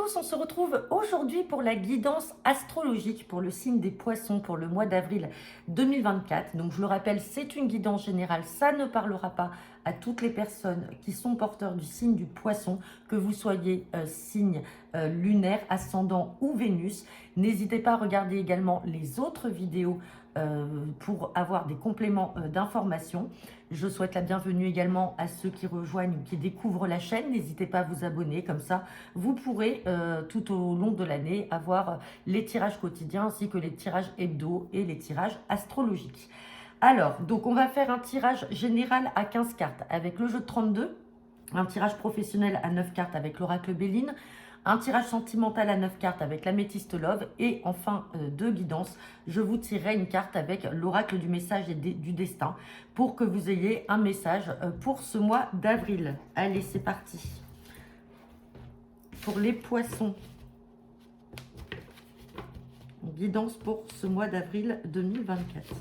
tous, on se retrouve aujourd'hui pour la guidance astrologique pour le signe des poissons pour le mois d'avril 2024. Donc je le rappelle, c'est une guidance générale, ça ne parlera pas à toutes les personnes qui sont porteurs du signe du poisson, que vous soyez signe lunaire, ascendant ou Vénus. N'hésitez pas à regarder également les autres vidéos pour avoir des compléments d'informations. Je souhaite la bienvenue également à ceux qui rejoignent ou qui découvrent la chaîne. N'hésitez pas à vous abonner, comme ça vous pourrez tout au long de l'année avoir les tirages quotidiens ainsi que les tirages hebdo et les tirages astrologiques. Alors, donc on va faire un tirage général à 15 cartes avec le jeu de 32, un tirage professionnel à 9 cartes avec l'oracle Béline, un tirage sentimental à 9 cartes avec l'améthyste Love et enfin de guidance, je vous tirerai une carte avec l'oracle du message et du destin pour que vous ayez un message pour ce mois d'avril. Allez, c'est parti. Pour les poissons, guidance pour ce mois d'avril 2024.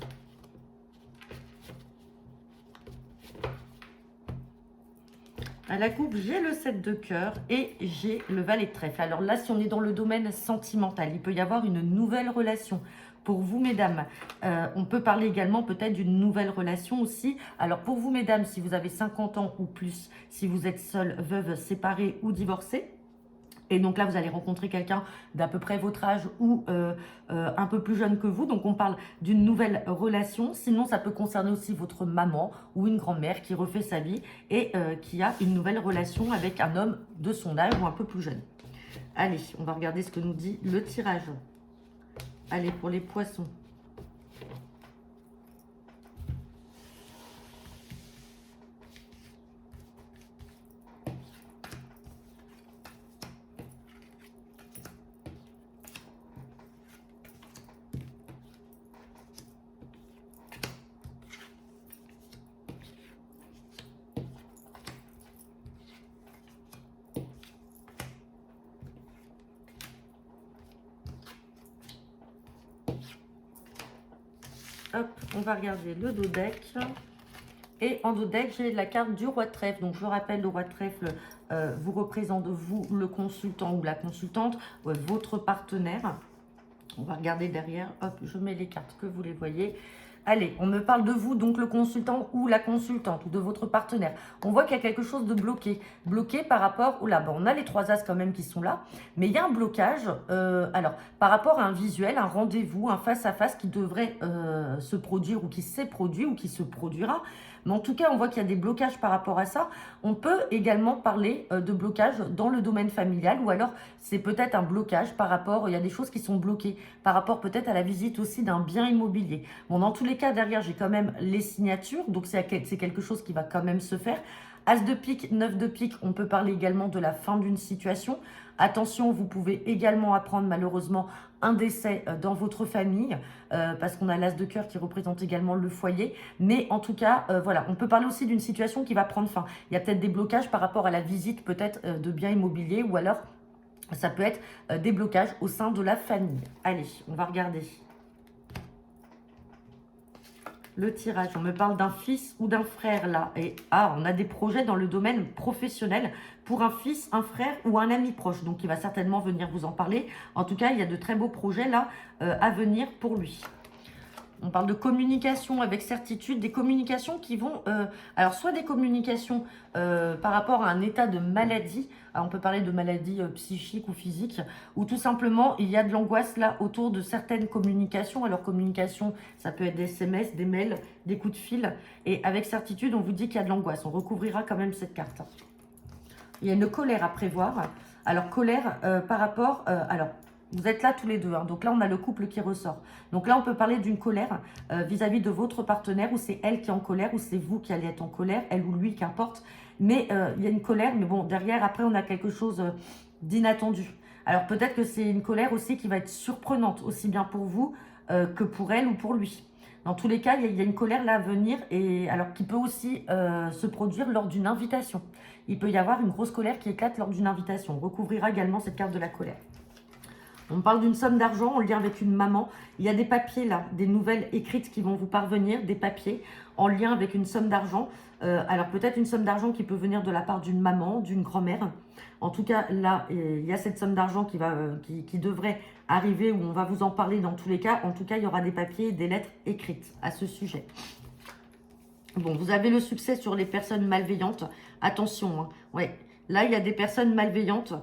À la coupe, j'ai le 7 de cœur et j'ai le valet de trèfle. Alors là, si on est dans le domaine sentimental, il peut y avoir une nouvelle relation. Pour vous, mesdames, on peut parler également peut-être d'une nouvelle relation aussi. Alors pour vous, mesdames, si vous avez 50 ans ou plus, si vous êtes seule, veuve, séparée ou divorcée, et donc là, vous allez rencontrer quelqu'un d'à peu près votre âge ou un peu plus jeune que vous. Donc on parle d'une nouvelle relation. Sinon, ça peut concerner aussi votre maman ou une grand-mère qui refait sa vie et qui a une nouvelle relation avec un homme de son âge ou un peu plus jeune. Allez, on va regarder ce que nous dit le tirage. Allez, pour les poissons. Hop, on va regarder le dos deck. Et en dos deck, j'ai la carte du roi de trèfle. Donc, je rappelle, le roi de trèfle vous représente, vous, le consultant ou la consultante, votre partenaire. On va regarder derrière. Hop, je mets les cartes que vous les voyez. Allez, on me parle de vous, donc le consultant ou la consultante, ou de votre partenaire. On voit qu'il y a quelque chose de bloqué. Bloqué par rapport... Oula, bon, on a les 3 as quand même qui sont là. Mais il y a un blocage, alors, par rapport à un visuel, un rendez-vous, un face-à-face qui devrait se produire ou qui s'est produit ou qui se produira. Mais en tout cas, on voit qu'il y a des blocages par rapport à ça. On peut également parler de blocage dans le domaine familial ou alors c'est peut-être un blocage par rapport, il y a des choses qui sont bloquées par rapport peut-être à la visite aussi d'un bien immobilier. Bon, dans tous les cas, derrière, j'ai quand même les signatures, donc c'est quelque chose qui va quand même se faire. As de pique, 9 de pique, on peut parler également de la fin d'une situation. Attention, vous pouvez également apprendre malheureusement un décès dans votre famille, parce qu'on a l'as de cœur qui représente également le foyer. Mais en tout cas, voilà, on peut parler aussi d'une situation qui va prendre fin. Il y a peut-être des blocages par rapport à la visite peut-être de biens immobiliers ou alors ça peut être des blocages au sein de la famille. Allez, on va regarder le tirage. On me parle d'un fils ou d'un frère là. Et on a des projets dans le domaine professionnel pour un fils, un frère ou un ami proche. Donc, il va certainement venir vous en parler. En tout cas, il y a de très beaux projets là à venir pour lui. On parle de communication avec certitude, des communications qui vont... alors, soit des communications par rapport à un état de maladie, on peut parler de maladie psychique ou physique, ou tout simplement, il y a de l'angoisse là autour de certaines communications. Alors, communication, ça peut être des SMS, des mails, des coups de fil. Et avec certitude, on vous dit qu'il y a de l'angoisse. On recouvrira quand même cette carte. Il y a une colère à prévoir. Alors, colère par rapport... alors, vous êtes là tous les deux, hein. Donc là, on a le couple qui ressort. Donc là, on peut parler d'une colère vis-à-vis de votre partenaire, où c'est elle qui est en colère, ou c'est vous qui allez être en colère, elle ou lui, qu'importe. Mais il y a une colère, mais bon, derrière, après, on a quelque chose d'inattendu. Alors peut-être que c'est une colère aussi qui va être surprenante, aussi bien pour vous que pour elle ou pour lui. Dans tous les cas, il y a une colère là à venir, et alors qui peut aussi se produire lors d'une invitation. Il peut y avoir une grosse colère qui éclate lors d'une invitation. On recouvrira également cette carte de la colère. On parle d'une somme d'argent en lien avec une maman. Il y a des papiers là, des nouvelles écrites qui vont vous parvenir, des papiers en lien avec une somme d'argent. Alors peut-être une somme d'argent qui peut venir de la part d'une maman, d'une grand-mère. En tout cas, là, il y a cette somme d'argent qui devrait arriver, où on va vous en parler dans tous les cas. En tout cas, il y aura des papiers, des lettres écrites à ce sujet. Bon, vous avez le succès sur les personnes malveillantes. Attention, hein. Ouais. Là, il y a des personnes malveillantes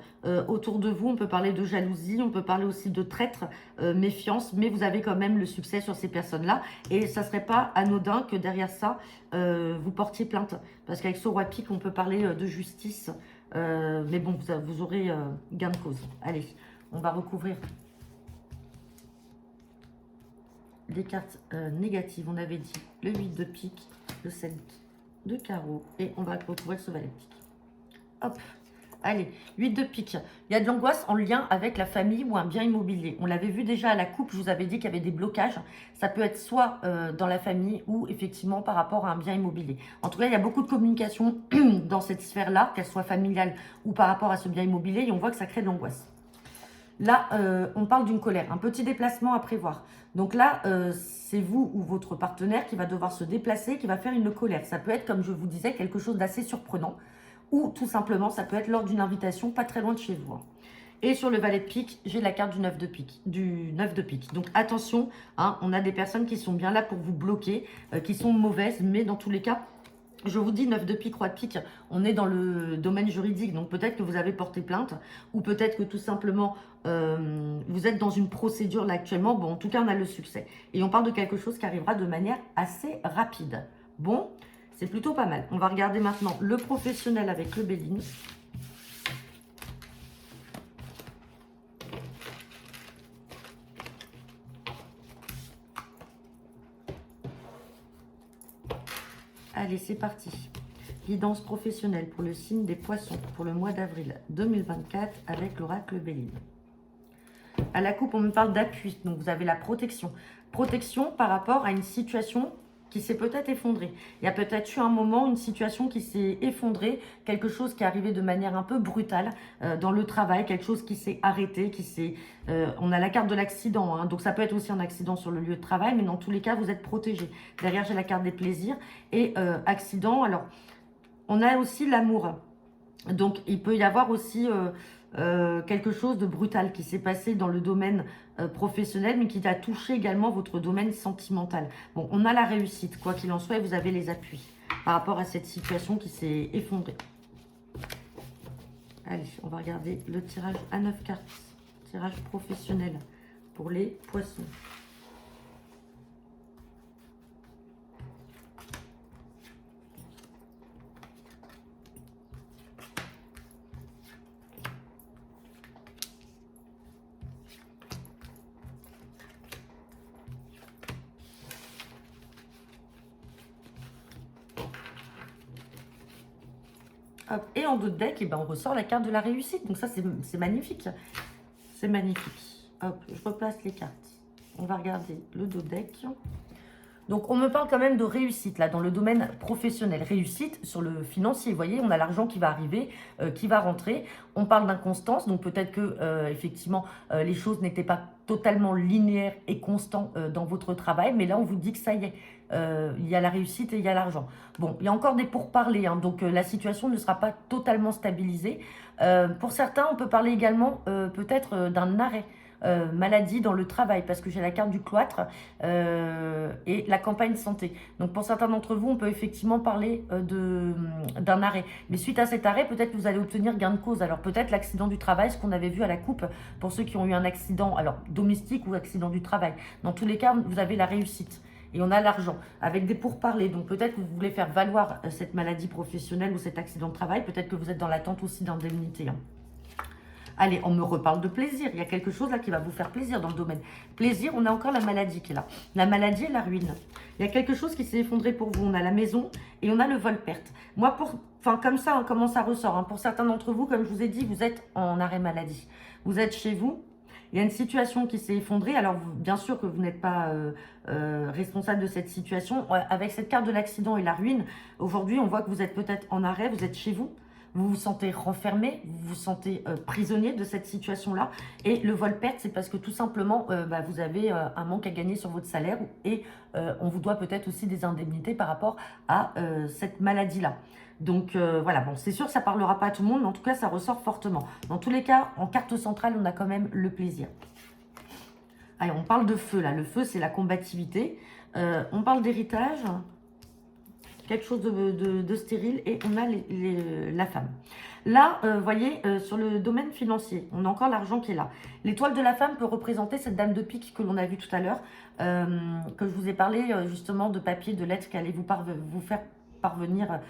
autour de vous. On peut parler de jalousie, on peut parler aussi de traître, méfiance. Mais vous avez quand même le succès sur ces personnes-là. Et ça ne serait pas anodin que derrière ça, vous portiez plainte. Parce qu'avec ce roi pique, on peut parler de justice. Mais bon, vous aurez gain de cause. Allez, on va recouvrir des cartes négatives. On avait dit le 8 de pique, le 7 de carreau. Et on va recouvrir ce valet de pique. Hop, allez, 8 de pique. Il y a de l'angoisse en lien avec la famille ou un bien immobilier. On l'avait vu déjà à la coupe, je vous avais dit qu'il y avait des blocages. Ça peut être soit dans la famille ou effectivement par rapport à un bien immobilier. En tout cas, il y a beaucoup de communication dans cette sphère-là, qu'elle soit familiale ou par rapport à ce bien immobilier. Et on voit que ça crée de l'angoisse. Là, on parle d'une colère, un petit déplacement à prévoir. Donc là, c'est vous ou votre partenaire qui va devoir se déplacer, qui va faire une colère. Ça peut être, comme je vous disais, quelque chose d'assez surprenant. Ou tout simplement, ça peut être lors d'une invitation pas très loin de chez vous. Et sur le valet de pique, j'ai la carte du 9 de pique. Donc attention, hein, on a des personnes qui sont bien là pour vous bloquer, qui sont mauvaises, mais dans tous les cas, je vous dis 9 de pique, roi de pique, on est dans le domaine juridique. Donc peut-être que vous avez porté plainte, ou peut-être que tout simplement, vous êtes dans une procédure là actuellement. Bon, en tout cas, on a le succès. Et on parle de quelque chose qui arrivera de manière assez rapide. Bon, c'est plutôt pas mal. On va regarder maintenant le professionnel avec le Béline. Allez, c'est parti. Guidance professionnelle pour le signe des poissons pour le mois d'avril 2024 avec l'oracle Béline. À la coupe, on me parle d'appui. Donc, vous avez la protection. Protection par rapport à une situation qui s'est peut-être effondré. Il y a peut-être eu un moment, une situation qui s'est effondrée, quelque chose qui est arrivé de manière un peu brutale dans le travail, quelque chose qui s'est arrêté, on a la carte de l'accident, hein, donc ça peut être aussi un accident sur le lieu de travail, mais dans tous les cas, vous êtes protégé. Derrière, j'ai la carte des plaisirs et accident. Alors, on a aussi l'amour. Donc, il peut y avoir aussi quelque chose de brutal qui s'est passé dans le domaine professionnel, mais qui a touché également votre domaine sentimental. Bon, on a la réussite, quoi qu'il en soit, et vous avez les appuis par rapport à cette situation qui s'est effondrée. Allez, on va regarder le tirage à 9 cartes. Tirage professionnel pour les poissons. Hop. Et en dos de deck, eh ben, on ressort la carte de la réussite. Donc ça, c'est magnifique. C'est magnifique. Hop, je replace les cartes. On va regarder le dos de deck. Donc, on me parle quand même de réussite, là, dans le domaine professionnel. Réussite sur le financier, vous voyez, on a l'argent qui va arriver, qui va rentrer. On parle d'inconstance, donc peut-être que, effectivement, les choses n'étaient pas totalement linéaires et constantes dans votre travail. Mais là, on vous dit que ça y est, il y a la réussite et il y a l'argent. Bon, il y a encore des pourparlers, hein, donc la situation ne sera pas totalement stabilisée. Pour certains, on peut parler également peut-être d'un arrêt. Maladie dans le travail, parce que j'ai la carte du cloître et la campagne santé. Donc pour certains d'entre vous, on peut effectivement parler d'un arrêt. Mais suite à cet arrêt, peut-être que vous allez obtenir gain de cause. Alors peut-être l'accident du travail, ce qu'on avait vu à la coupe, pour ceux qui ont eu un accident, alors domestique ou accident du travail. Dans tous les cas, vous avez la réussite. Et on a l'argent, avec des pourparlers. Donc peut-être que vous voulez faire valoir cette maladie professionnelle ou cet accident de travail. Peut-être que vous êtes dans l'attente aussi d'indemnité. Hein. Allez, on me reparle de plaisir. Il y a quelque chose là qui va vous faire plaisir dans le domaine. Plaisir, on a encore la maladie qui est là. La maladie et la ruine. Il y a quelque chose qui s'est effondré pour vous. On a la maison et on a le vol-perte. Moi, comme ça, hein, comment ça ressort hein. Pour certains d'entre vous, comme je vous ai dit, vous êtes en arrêt maladie. Vous êtes chez vous. Il y a une situation qui s'est effondrée. Alors, bien sûr que vous n'êtes pas responsable de cette situation. Avec cette carte de l'accident et la ruine, aujourd'hui, on voit que vous êtes peut-être en arrêt. Vous êtes chez vous. vous vous sentez renfermé, vous vous sentez prisonnier de cette situation-là. Et le vol-perte, c'est parce que tout simplement, vous avez un manque à gagner sur votre salaire et on vous doit peut-être aussi des indemnités par rapport à cette maladie-là. Donc voilà, bon, c'est sûr, ça ne parlera pas à tout le monde, mais en tout cas, ça ressort fortement. Dans tous les cas, en carte centrale, on a quand même le plaisir. Allez, on parle de feu, là. Le feu, c'est la combativité. On parle d'héritage, quelque chose de stérile, et on a la femme. Là, vous voyez, sur le domaine financier, on a encore l'argent qui est là. L'étoile de la femme peut représenter cette dame de pique que l'on a vue tout à l'heure, que je vous ai parlé justement de papier, de lettres qui allaient vous faire parvenir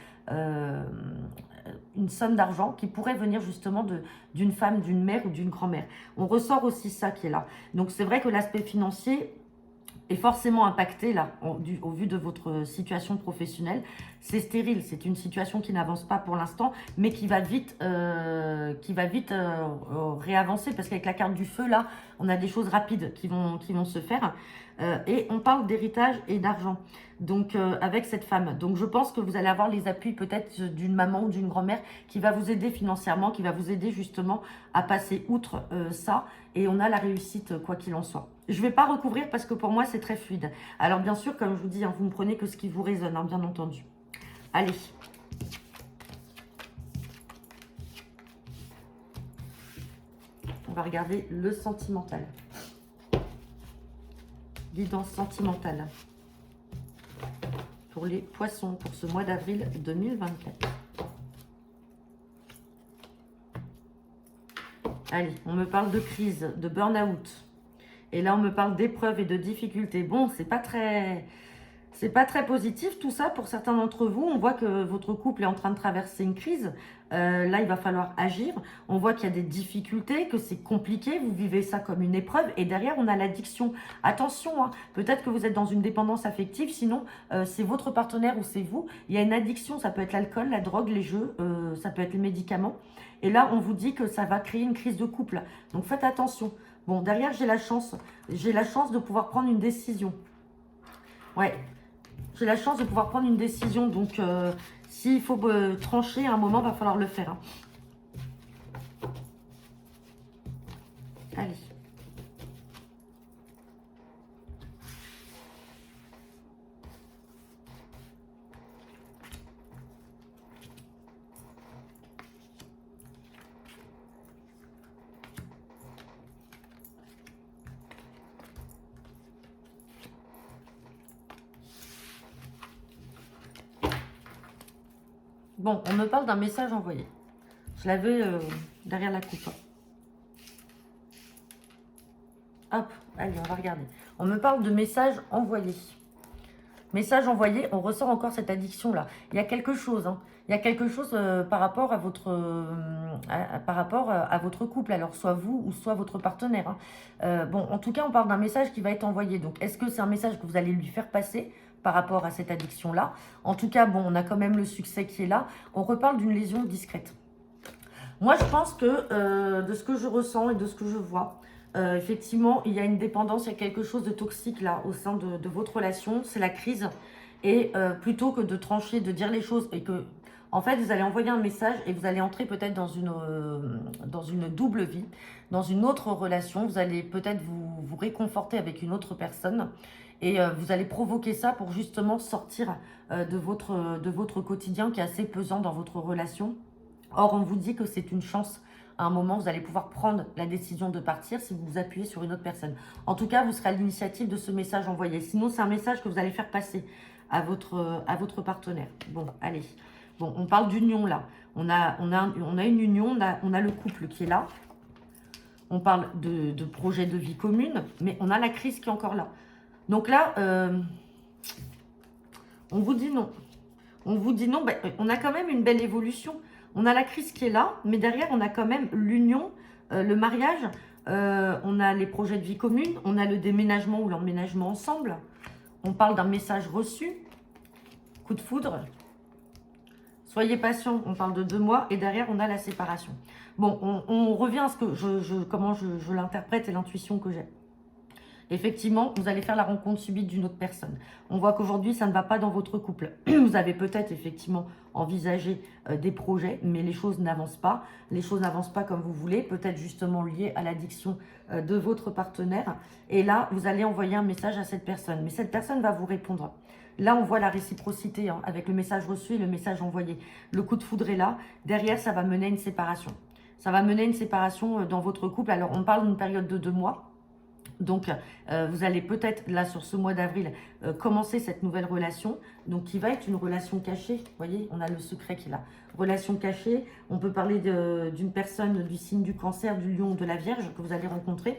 une somme d'argent qui pourrait venir justement d'une femme, d'une mère ou d'une grand-mère. On ressort aussi ça qui est là. Donc c'est vrai que l'aspect financier est forcément impacté là, au vu de votre situation professionnelle. C'est stérile, c'est une situation qui n'avance pas pour l'instant, mais qui va vite, réavancer, parce qu'avec la carte du feu, là, on a des choses rapides qui vont se faire. Et on parle d'héritage et d'argent, donc avec cette femme. Donc je pense que vous allez avoir les appuis peut-être d'une maman ou d'une grand-mère qui va vous aider financièrement, qui va vous aider justement à passer outre ça. Et on a la réussite quoi qu'il en soit. Je ne vais pas recouvrir parce que pour moi c'est très fluide. Alors bien sûr, comme je vous dis, hein, vous ne prenez que ce qui vous résonne, hein, bien entendu. Allez. On va regarder le sentimental. Guidance sentimentale pour les poissons pour ce mois d'avril 2024. Allez, on me parle de crise, de burn-out. Et là, on me parle d'épreuves et de difficultés. Bon, c'est pas très positif tout ça pour certains d'entre vous. On voit que votre couple est en train de traverser une crise. Là, il va falloir agir. On voit qu'il y a des difficultés, que c'est compliqué. Vous vivez ça comme une épreuve. Et derrière, on a l'addiction. Attention, hein, peut-être que vous êtes dans une dépendance affective. Sinon, c'est votre partenaire ou c'est vous. Il y a une addiction. Ça peut être l'alcool, la drogue, les jeux. Ça peut être les médicaments. Et là, on vous dit que ça va créer une crise de couple. Donc, faites attention. Bon, derrière, j'ai la chance. J'ai la chance de pouvoir prendre une décision. Ouais. J'ai la chance de pouvoir prendre une décision. Donc, s'il faut trancher, à un moment, il va falloir le faire. Hein. Allez. Bon, on me parle d'un message envoyé. Je l'avais derrière la coupe. Hop, allez, on va regarder. On me parle de message envoyé. Message envoyé, on ressort encore cette addiction-là. Il y a quelque chose, hein. Il y a quelque chose par rapport à votre couple, alors soit vous ou soit votre partenaire. Hein. Bon, en tout cas, on parle d'un message qui va être envoyé. Donc, est-ce que c'est un message que vous allez lui faire passer par rapport à cette addiction-là? En tout cas, bon, on a quand même le succès qui est là. On reparle d'une lésion discrète. Moi, je pense que de ce que je ressens et de ce que je vois, effectivement, il y a une dépendance, il y a quelque chose de toxique là au sein de votre relation. C'est la crise. Et plutôt que de trancher, de dire les choses et que, en fait, vous allez envoyer un message et vous allez entrer peut-être dans une double vie, dans une autre relation. Vous allez peut-être vous réconforter avec une autre personne. Et vous allez provoquer ça pour justement sortir de votre quotidien qui est assez pesant dans votre relation. Or, on vous dit que c'est une chance. À un moment, vous allez pouvoir prendre la décision de partir si vous vous appuyez sur une autre personne. En tout cas, vous serez à l'initiative de ce message envoyé. Sinon, c'est un message que vous allez faire passer à votre partenaire. Bon, allez. Bon, on parle d'union là. On a une union, on a le couple qui est là. On parle de projet de vie commune, mais on a la crise qui est encore là. Donc là, on vous dit non. On vous dit non, ben, on a quand même une belle évolution. On a la crise qui est là, mais derrière, on a quand même l'union, le mariage. On a les projets de vie commune, on a le déménagement ou l'emménagement ensemble. On parle d'un message reçu, coup de foudre. Soyez patient, on parle de 2 mois et derrière, on a la séparation. Bon, on revient à ce que comment je l'interprète et l'intuition que j'ai. Effectivement, vous allez faire la rencontre subite d'une autre personne. On voit qu'aujourd'hui, ça ne va pas dans votre couple. Vous avez peut-être effectivement envisagé des projets, mais les choses n'avancent pas. Les choses n'avancent pas comme vous voulez, peut-être justement liées à l'addiction de votre partenaire. Et là, vous allez envoyer un message à cette personne. Mais cette personne va vous répondre. Là, on voit la réciprocité hein, avec le message reçu et le message envoyé. Le coup de foudre est là. Derrière, ça va mener à une séparation. Ça va mener à une séparation dans votre couple. Alors, on parle d'une période de 2 mois. Donc, vous allez peut-être, là, sur ce mois d'avril, commencer cette nouvelle relation. Donc, qui va être une relation cachée. Vous voyez, on a le secret qui est là. Relation cachée. On peut parler d'une personne du signe du Cancer, du Lion ou de la Vierge que vous allez rencontrer.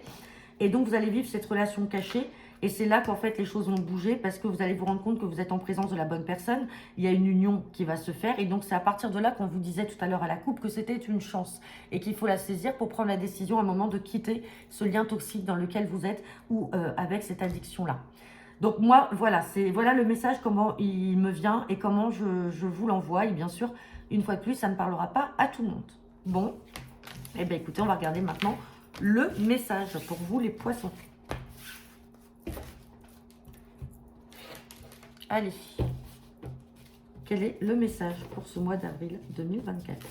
Et donc, vous allez vivre cette relation cachée. Et c'est là qu'en fait, les choses vont bouger parce que vous allez vous rendre compte que vous êtes en présence de la bonne personne. Il y a une union qui va se faire. Et donc, c'est à partir de là qu'on vous disait tout à l'heure à la coupe que c'était une chance et qu'il faut la saisir pour prendre la décision à un moment de quitter ce lien toxique dans lequel vous êtes ou avec cette addiction-là. Donc, moi, voilà, voilà le message, comment il me vient et comment je vous l'envoie. Et bien sûr, une fois de plus, ça ne parlera pas à tout le monde. Bon, eh bien, écoutez, on va regarder maintenant le message pour vous, les poissons. Allez, quel est le message pour ce mois d'avril 2024 ?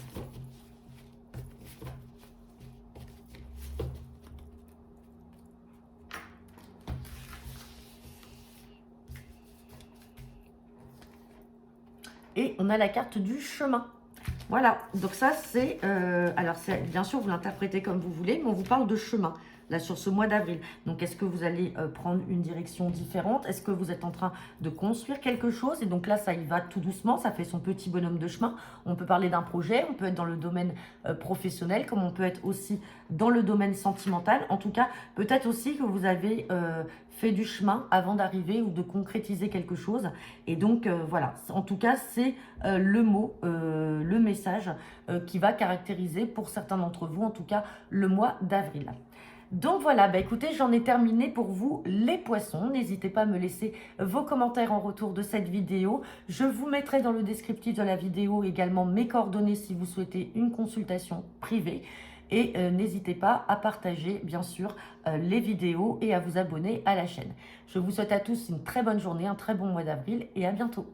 Et on a la carte du chemin. Voilà, donc ça c'est... alors bien sûr, vous l'interprétez comme vous voulez, mais on vous parle de chemin, là, sur ce mois d'avril. Donc, est-ce que vous allez prendre une direction différente? Est-ce que vous êtes en train de construire quelque chose? Et donc là, ça y va tout doucement, ça fait son petit bonhomme de chemin. On peut parler d'un projet, on peut être dans le domaine professionnel, comme on peut être aussi dans le domaine sentimental. En tout cas, peut-être aussi que vous avez fait du chemin avant d'arriver ou de concrétiser quelque chose. Et donc, voilà, en tout cas, c'est le mot, le message qui va caractériser pour certains d'entre vous, en tout cas, le mois d'avril. Donc voilà, bah écoutez, j'en ai terminé pour vous les poissons. N'hésitez pas à me laisser vos commentaires en retour de cette vidéo. Je vous mettrai dans le descriptif de la vidéo également mes coordonnées si vous souhaitez une consultation privée. Et n'hésitez pas à partager, bien sûr, les vidéos et à vous abonner à la chaîne. Je vous souhaite à tous une très bonne journée, un très bon mois d'avril et à bientôt.